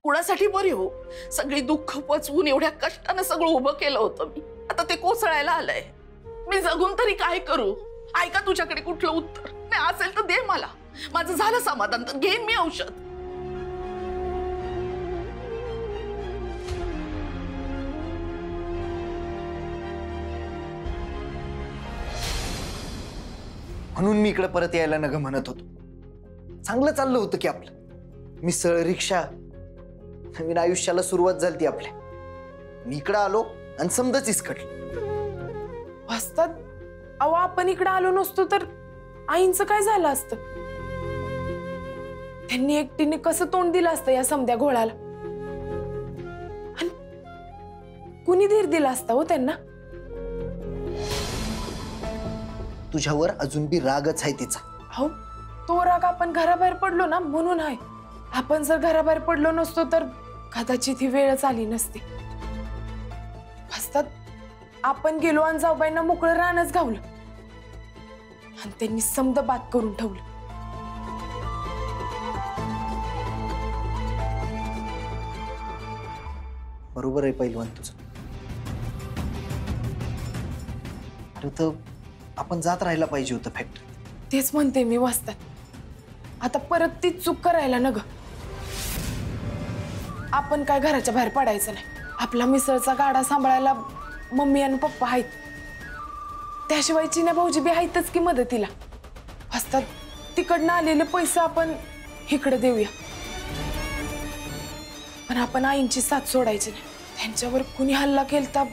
कुणासाठी बरी हो? सगळी दुःख पचवून एवढ्या कष्टानं सगळं उभं केलं होतं मी, आता ते कोसळायला आलंय. मी जगून तरी काय करू? ऐका तुझ्याकडे कुठलं उत्तर नाही असेल तर दे मला. माझं झालं समाधान तर घेईन मी औषध. म्हणून मी इकडे परत यायला नग म्हणत होतो. चांगलं चाललं होतं की आपलं. मिसळ, रिक्षा, नवीन आयुष्याला सुरुवात झाली ती आपल्या. मी इकडं आलो आणि समजच इसकटलं. वाचतात अहो, आपण इकडे आलो नसतो तर आईंचं काय झालं असतं? त्यांनी एकटीने कसं तोंड दिलं असतं या समध्या घोळाला? आणि कुणी धीर दिला असता हो त्यांना? तुझ्यावर अजून बी रागच आहे तिचा. हो, तो राग आपण घराबाहेर पडलो ना म्हणून आहे. आपण जर घराबाहेर पडलो नसतो तर कदाचित ही वेळच आली नसती. वाचतात आपण गेलो आणि जाऊबाईंना मोकळं रानच घावलं आणि त्यांनी समद बात करून ठेवलं. बरोबर आहे पहिलवान तुझं. अरे तर आपण जात राहायला पाहिजे होतं फॅक्टरीत. तेच म्हणते मी वाचतात. आता परत ती चूक करायला न ग. आपण काय घराच्या बाहेर पडायचं नाही. आपला मिसळचा गाडा सांभाळायला मम्मी आणि पप्पा आहेत. त्याशिवाय चिन्या भाऊजी बी आहेतच की मदतीला. वाचतात तिकडनं आलेले पैसे आपण इकडे देऊया. पण आपण आईंची साथ सोडायची नाही. त्यांच्यावर कुणी हल्ला केलता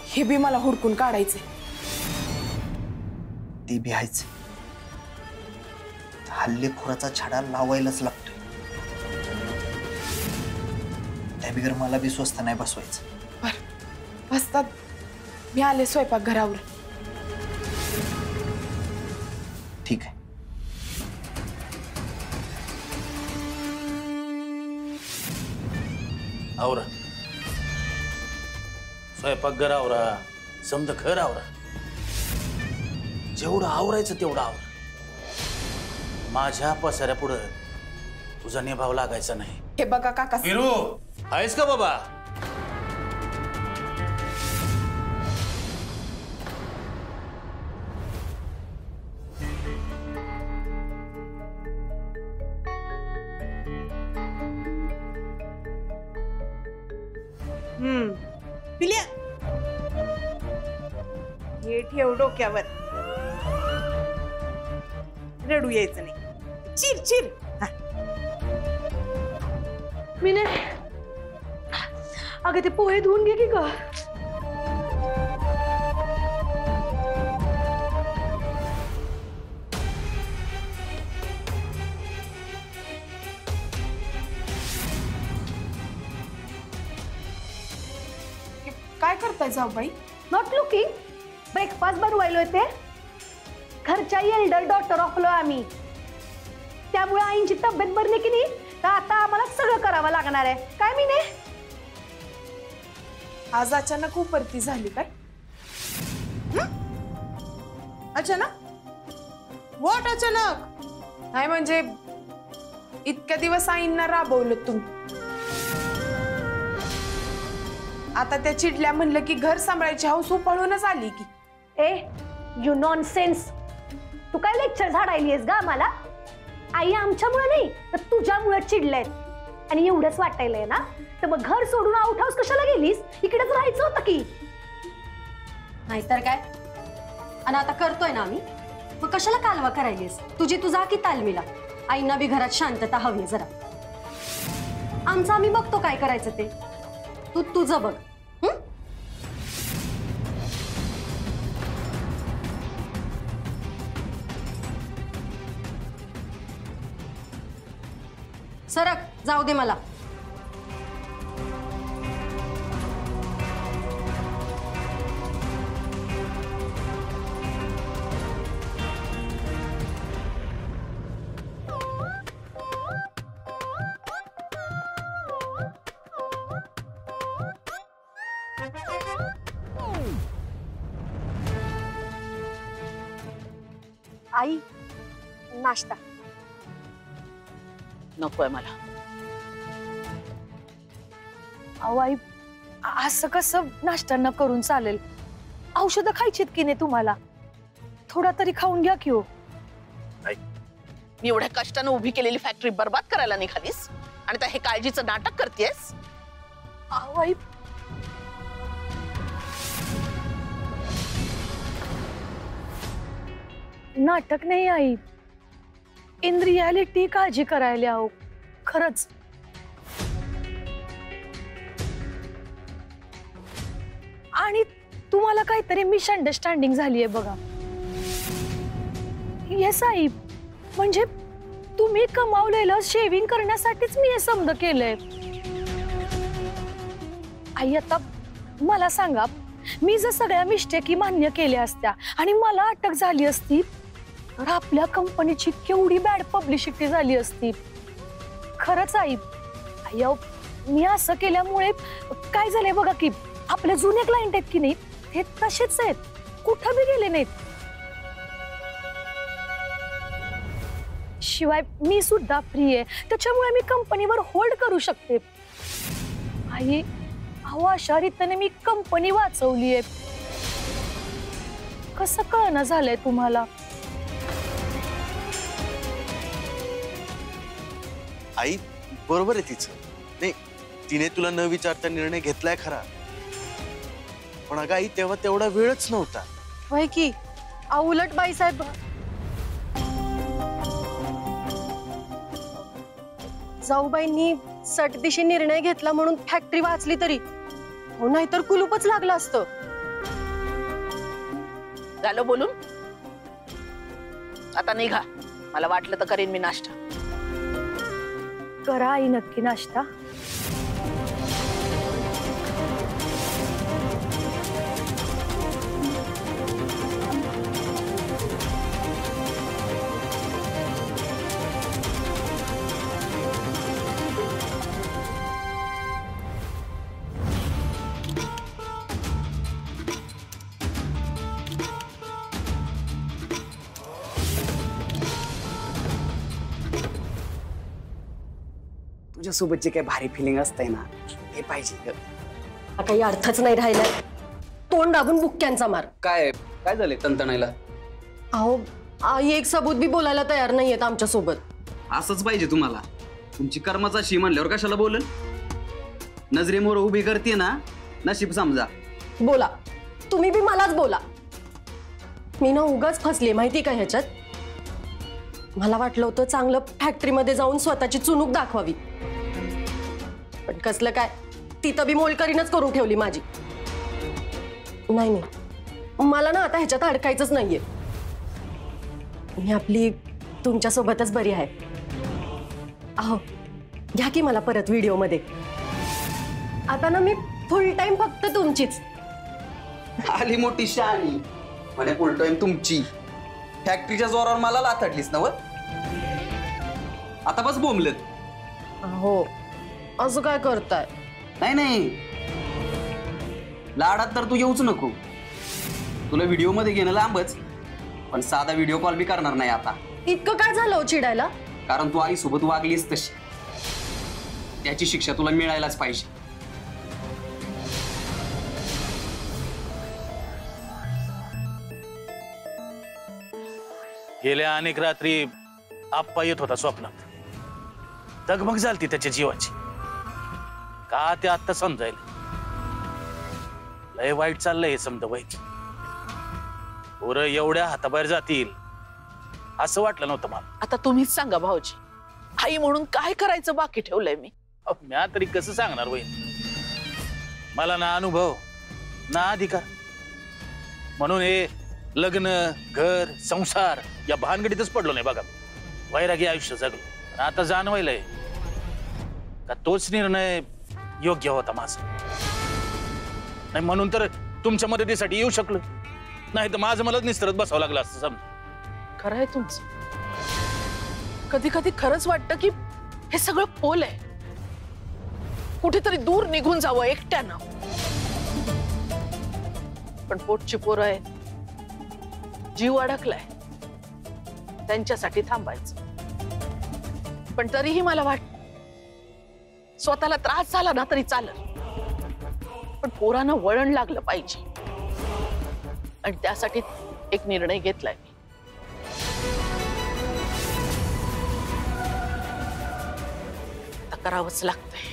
हे बी मला हुडकून काढायचे. ते बी आहेच. हल्लेखोराचा छडा लावायलाच लागतोय. त्या बिगर मला बी स्वस्त नाही बसवायचं. बर वाचतात मी आले स्वयंपाक घरावर. ठीक आहे. आवरा स्वयंपाकघर आवरा, समद घर आवरा. जेवढं आवरायचं तेवढं आवरा. माझ्या पसाऱ्या पुढं तुझा निभाव लागायचा नाही. हे बघा काका. हिरू आहेस का बाबा? पिल्या हे ठेव डोक्यावर. रडू यायचं नाही. चिर चिर. मी नाही. अगं ते पोहे धुवून घे की ग. काय करताय जाऊबाई? Not looking. ब्रेकफास्ट बनवायलोय ते. घरच्या एल्डर डॉटर ऑफलो आम्ही. त्यामुळे आईंची तब्येत बरी की नाही तर आता आम्हाला सगळं करावं लागणार आहे. काय मी नाही. आज अचानक उपरती झाली काय? अचानक? व्हॉट अचानक? नाही म्हणजे इतक्या दिवस आईंना राबवलं तुम्ही. आता त्या चिडल्या म्हणलं की घर सांभाळायची हौस उपाळूनच आली की. ए यू नॉनसेन्स. तू काय लेक्चर झाडायलीस गा मला? आई आमच्यामुळे नाही तर तुझ्यामुळे चिडलेत. आणि एवढंच वाटायलंय ना तर मग घर सोडून आउट हाऊस कशाला गेलीस? इकडेच राहायचं होतं की. नाहीतर काय. आणि आता करतोय ना आम्ही, मग कशाला कालवा करायलीस? तुझी तुझा की तालमीला. आईना बी घरात शांतता हवी जरा. आमचं आम्ही बघतो काय करायचं ते. तू तुझं बघ. सरक जाऊ दे मला. आई नाश्ता. नकोय मला. अहो आई, असं कसं नाश्ता न करून चालेल? औषधं खायचीत की नाही तुम्हाला? थोडा तरी खाऊन घ्या की हो. मी एवढ्या कष्टानं उभी केलेली फॅक्टरी बर्बाद करायला निघालीस आणि आता हे काळजीचं नाटक करतेस? अहो आई, नाटक नाही आई, इन रियालिटी काळजी करायला आहो खरंच. आणि तुम्हाला काहीतरी मिसअंडरस्टँडिंग झालीये बघा. येस आई, म्हणजे तुम्ही कमावलेलं शेविंग करण्यासाठीच मी हे समज केलंय. आई आता मला सांगा, मी जर सगळ्या मिस्टेकी मान्य केल्या असत्या आणि मला अटक झाली असती तर आपल्या कंपनीची केवढी बॅड पब्लिसिटी झाली असती. खरंच आई, अहो मी असं केल्यामुळे काय झालंय बघा की आपले जुने क्लायंट आहेत की नाही ते तसेच आहेत, कुठं बी गेले नाहीत. शिवाय मी सुद्धा फ्री आहे, त्याच्यामुळे मी कंपनीवर होल्ड करू शकते. आई अहो, अशा रीतीने मी कंपनी वाचवली आहे. कसं कळना झालंय तुम्हाला? आई बरोबर आहे तिचं. नाही, तिने तुला न विचारता निर्णय घेतलाय खरा, पण अगं आई तेव्हा तेवढा वेळच नव्हता. होय की. उलट बाईसाहेब, जाऊबाईंनी सटदिशी निर्णय घेतला म्हणून फॅक्टरी वाचली तरी हो, नाहीतर कुलूपच लागलं असतं. झालं बोलून, आता निघा. मला वाटलं तर करेन मी नाश्ता. करा आई नक्की नाश्ता. तुझ्यासोबत जे काही भारी फिलिंग असतंय ना, हे पाहिजे. काही अर्थच नाही राहिलाय. तोंड दाबून बुक्क्यांचा मार. काय काय झालंय तंतणायला? अहो आई एक सबूत बी बोलायला तयार नाहीयेत आमच्या सोबत. असंच पाहिजे तुम्हाला. तुमची कर्माचा शी म्हणल्यावर कशाला बोलेल? नजरेमोर उभी करते ना, नशीब समजा. बोला, तुम्ही बी मलाच बोला. मी ना उगाच फसले माहिती का ह्याच्यात. मला वाटलं होतं चांगलं फॅक्टरीमध्ये जाऊन स्वतःची चुणूक दाखवावी, पण कसलं काय, तिथं बी मोलकरीनच करून ठेवली माझी. नाही नाही, मला ना आता ह्याच्यात अडकायचंच नाहीये. मी आपली तुमच्या सोबतच बरी आहे. अहो घ्या की मला परत व्हिडिओ मध्ये. आता ना मी फुल टाइम फक्त तुमचीच. आली मोठी शहाणी म्हणे फुल टाइम तुमची. फॅक्टरीच्या जोरावर मला लाथडलीस ना व. आता बस बोंबलत. हो, असं काय करताय? नाही नाही, लाडात तर तू येऊच नको. तुला व्हिडिओ मध्ये घेणं लांबच, पण साधा व्हिडिओ कॉल बी करणार नाही आता. इतकं काय झालं चिडायला? कारण तू आई सोबत वागलीस तशी, त्याची शिक्षा तुला मिळायलाच पाहिजे. गेल्या अनेक रात्री आप्पा येत होता स्वप्नात. दगमग झालती त्याच्या जीवाची. का ते आता समजायला. लय वाईट चाललंय हे समजा वाईट. पोरं एवढ्या हाताबाहेर जातील असं वाटलं नव्हतं मला. आता तुम्हीच सांगा भाऊजी, आई म्हणून काय करायचं बाकी ठेवलंय मी? म्या तरी कसं सांगणार वहीन. मला ना अनुभव ना अधिकार, म्हणून हे लग्न घर संसार या भानगडीतच पडलो नाही बघा. वैरागी आयुष्य जगलो. आता जाणवायलंय का तोच निर्णय योग्य होता माझा. नाही म्हणून तर तुमच्या मदतीसाठी येऊ शकलो, नाही तर माझं मलाच निस्तरत बसावं लागलं असतं समजा. खरं आहे तुमचं. कधी कधी खरंच वाटतं की हे सगळं फोल आहे, कुठेतरी दूर निघून जावं एकट्यानं. पण पोटची पोरं आहेत, जीव अडकलाय, त्यांच्यासाठी थांबायचं. पण तरीही मला वाटत स्वतःला त्रास झाला ना तरी चालत, पण पोरानं वळण लागलं पाहिजे आणि त्यासाठी एक निर्णय घेतलाय मी. आता करावंच लागतंय.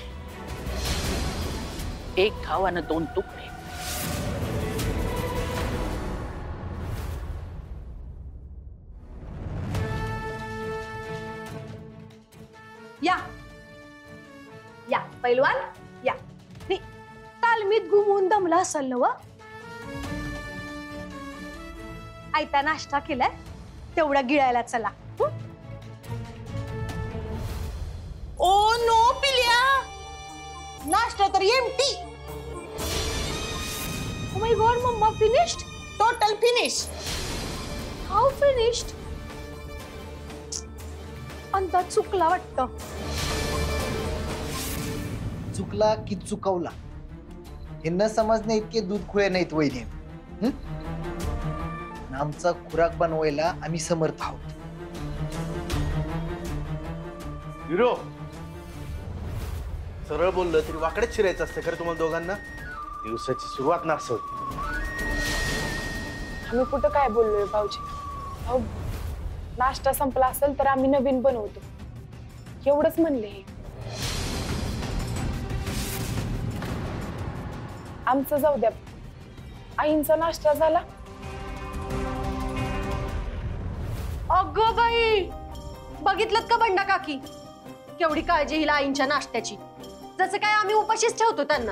एक घावानं दोन तुकडे. या या पैलवान या. तालमीत घुमून दमला असेल ना व? आयता नाश्ता केलाय तेवढा गिळायला चला. ओ नो पिल्या, नाश्ता तर empty. Oh my god mamma, finished? Total finish. How finished? अंदाज चुकला वाटतं. चुकला की चुकवला हे न समजणे इतके दूध खुळे नाहीत वैद्य. आमचा खुराक बनवायला आम्ही समर्थ आहोत. हिरो, सरळ बोललं तरी वाकडेच शिरायचं असतं खरं तुम्हाला दोघांना. दिवसाची सुरुवात ना असं होती. आम्ही कुठं काय बोललोय भाऊजी? भाऊ, नाश्ता संपला असेल तर आम्ही नवीन बनवतो एवढंच म्हणले. आमचं जाऊ द्या, आईंचा नाश्ता झाला. अगं बाई, बघितलं का बंडा काकी? केवढी काळजी हिला आईंच्या नाश्त्याची, जसं काय आम्ही उपाशीच ठेवतो त्यांना.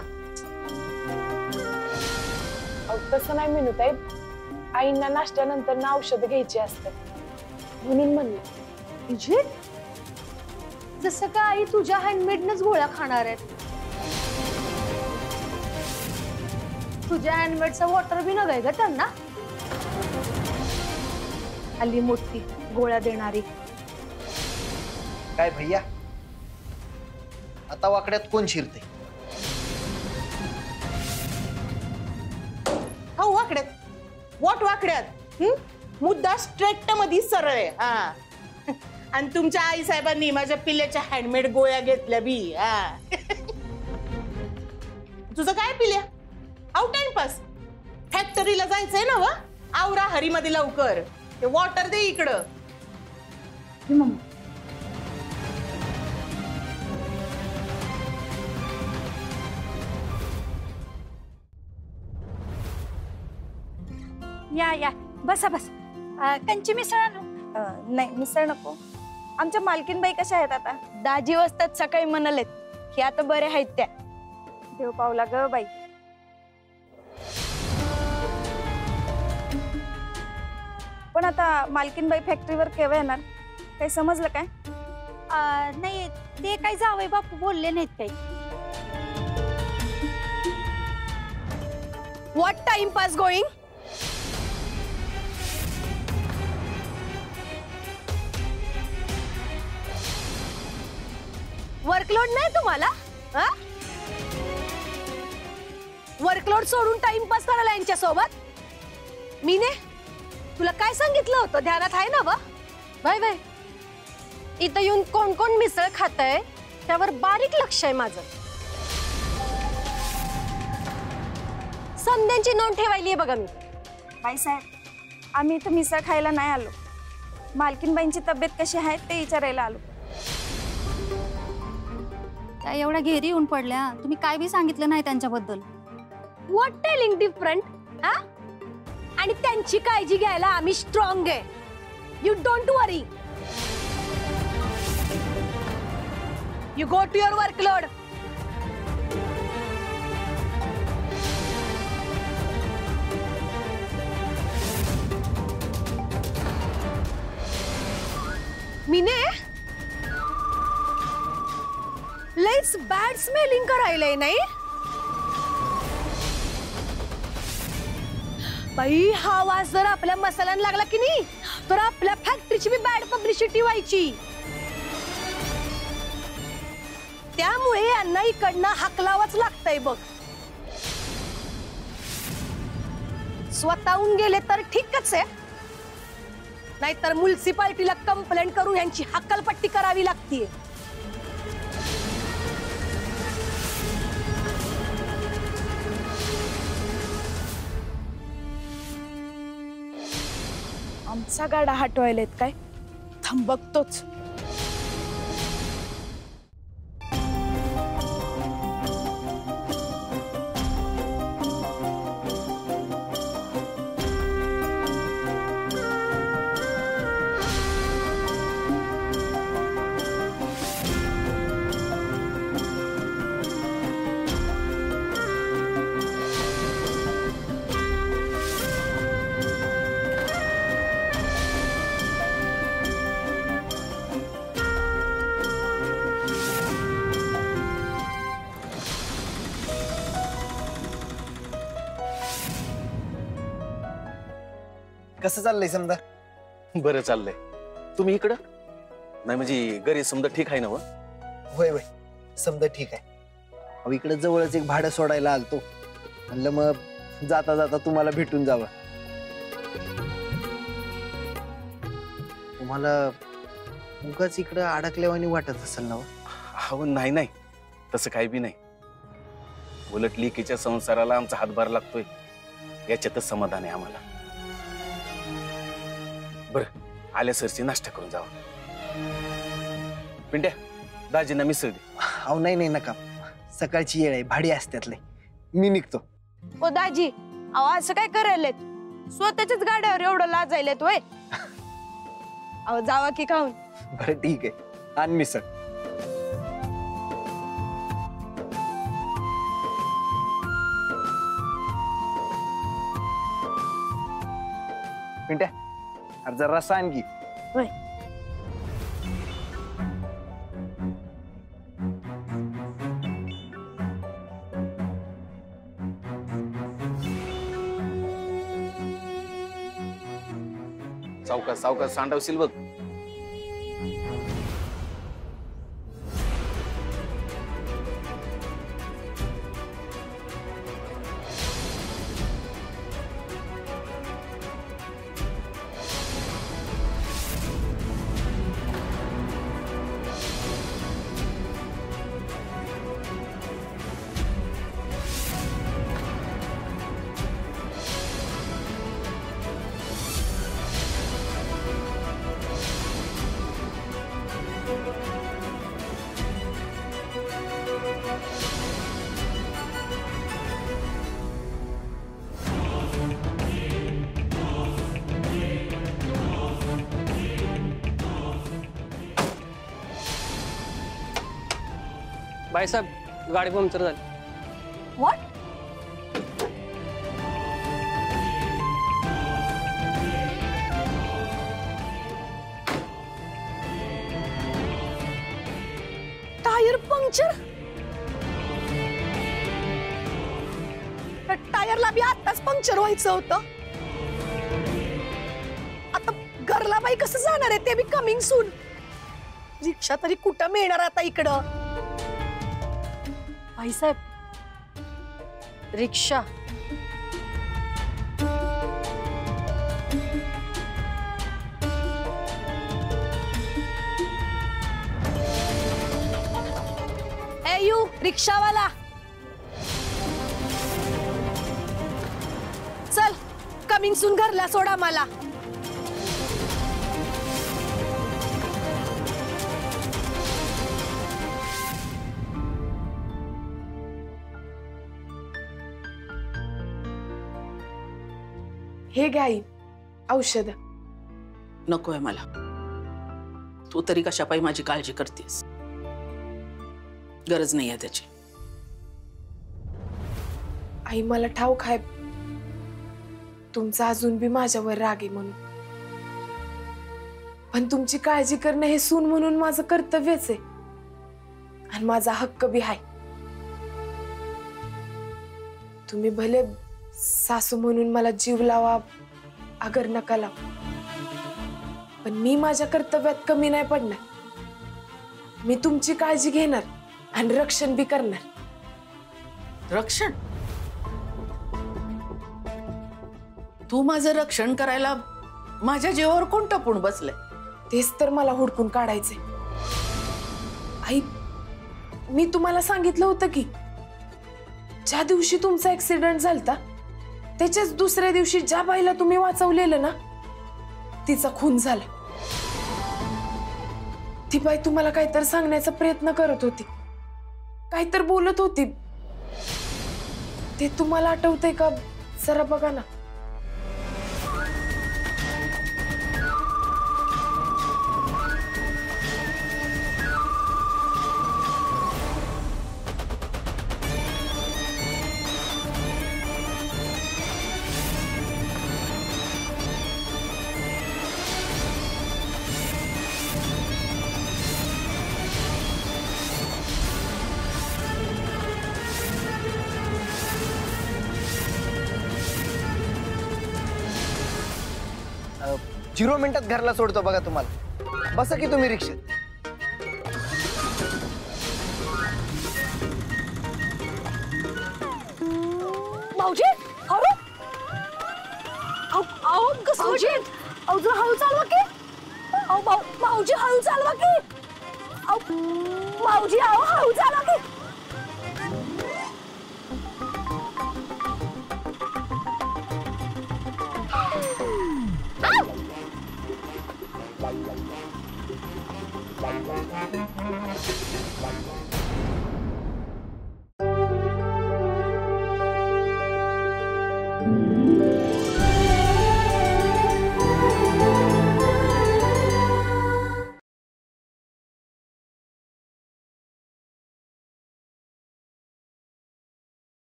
तसं नाही म्हणत आहे, आईंना नाश्त्यानंतर ना औषध घ्यायची असतात म्हणून म्हणलं. जसं का आई तुझ्या हँडमेडनच गोळ्या खाणार आहेत. तुझ्या हँडमेडचा वॉटर बी नव्हे ग त्यांना. आली मोठी गोळ्या देणारी. काय भैया, आता वाकड्यात कोण शिरते? हो वाकड्यात. वॉट वाकड्यात? मुद्दा स्ट्रेट मध्ये सरळ आहे. हा, आणि तुमच्या आई साहेबांनी माझ्या पिल्याच्या हँडमेड गोळ्या घेतल्या बी. हा तुझं काय पिल्या? Out timepass. फॅक्टरीला जायचंय ना व? आवरा हरीमध्ये लवकर. ते वॉटर दे इकडं. या या बसा बस. कंची मिसळ आणू? नाही मिसळ नको. आमच्या मालकीनबाई कशा आहेत आता? दाजी वाजतात सकाळी म्हणालेत की आता बरे आहेत त्या. देव पावला ग बाई. पण आता मालकीनबाई फॅक्टरीवर केव्हा येणार काही समजलं काय? नाही ते काही जावई बापू बोलले नाहीत काही. What timepass going? वर्कलोड नाही तुम्हाला? वर्कलोड सोडून टाइमपास करायला यांच्या सोबत? मीने तुला काय सांगितलं होतं ध्यानात आहे ना? बाय बाय, इथं येऊन कोण कोण मिसळ खातंय त्यावर बारीक लक्ष आहे माझं. संध्यांची नोंद ठेवायली आहे बघा मी. बाईसाहेब, आम्ही इथं मिसळ खायला नाही आलो. मालकीनबाईंची तब्येत कशी आहे ते विचारायला आलो. त्या एवढ्या घेरी येऊन पडल्या, तुम्ही काय बी सांगितलं नाही त्यांच्याबद्दल. What telling different? आणि त्यांची काळजी घ्यायला आम्ही स्ट्रॉंग आहे. You don't worry. You go to your workload. मीने लईच बॅड स्मेलिंग करायलंय नाही बाई. हा आवाज जर आपल्या मसाल्याला लागला की नाही तर आपल्या फॅक्टरीची बी बॅड पब्लिसिटी व्हायची. त्यामुळे यांना इकडनं हाकलावंच लागतंय बघ. स्वतःहून गेले तर ठीकच आहे, नाहीतर म्युनिसिपालिटीला कंप्लेंट करून यांची हक्कलपट्टी करावी लागतीये. आमचा गाडा हटवायलेत काय? थांब बघतोच. कसं चाललंय समजा? बरं चाललंय. तुम्ही इकडं नाही म्हणजे घरी समजा ठीक आहे ना? होय होय, समजा ठीक आहे. अहो इकडे जवळच एक भाडं सोडायला आलतो, म्हणलं मग जाता जाता तुम्हाला भेटून जावं. तुम्हाला उगाच इकडं अडकल्यावानी वाटत असेल ना? हो नाही नाही, तसं काही बी नाही. उलट लिकीच्या संसाराला आमचा हातभार लागतोय याच्यातच समाधान आहे आम्हाला. बरं आल्या सरची नाश्ता करून जावं. पिंट्या दाजींना मिसळ दे. अहो नाही नाही नका, सकाळची येळ आहे, भाडी असत्यातले. मी निघतो. ओ दाजी, अहो असं काय करायलेत? स्वतःच्याच गाड्यावर एवढं लाजायलेत वय? अहो जावा की खाऊन. बरं ठीक आहे, आण मिसळ. पिंट्या अरे जरा रस्सा आणखी. होय. सावकाश सावकाश सांडवशील बघ. बाईसाहेब, गाडी पंक्चर झाली. व्हॉट? Tyre puncture? टायरला बी आताच पंक्चर व्हायचं होतं. आता घरला बाई कसं जाणार आहे? ते बी कमिंग सून. रिक्षा तरी कुठं मिळणार आता इकडं? भाईसाहेब, रिक्षा. ए यू रिक्षावाला, चल कमिंग सून घरला सोडा मला. हे घ्या आई, औषध. नकोय मला. तू तरी कशा पायी माझी काळजी करतेस? गरज नाही आहे त्याची. आई मला ठाऊक आहे तुमचा अजून बी माझ्यावर राग आहे म्हणून, पण तुमची काळजी करणं हे सून म्हणून माझं कर्तव्यच आहे आणि माझा हक्क बी आहे. तुम्ही भले सासू म्हणून मला जीव लावा अगर नका लावा, पण मी माझ्या कर्तव्यात कमी नाही पडणार. मी तुमची काळजी घेणार आणि रक्षण बी करणार. रक्षण? तू माझं रक्षण करायला माझ्या जीवावर कोण टपून बसलंय? तेच तर मला हुडकून काढायचंय. आई, मी तुम्हाला सांगितलं होतं की ज्या दिवशी तुमचा ऍक्सिडेंट झालता त्याच्याच दुसऱ्या दिवशी ज्या बाईला तुम्ही वाचवलेलं ना, तिचा खून झाला. ती बाई तुम्हाला काहीतरी सांगण्याचा प्रयत्न करत होती, काहीतरी बोलत होती. ते तुम्हाला आठवतंय का? जरा बघा ना. अ, 0 मिनिटात घरला सोडतो बघा तुम्हाला. बसा की तुम्ही रिक्षेत. भाऊजी अरे अहो कसं भाऊजी अहो जरा हळू चालवा की. अहो भाऊजी हळू चालवा की. अहो भाऊजी अहो हळू चालवा की. आव!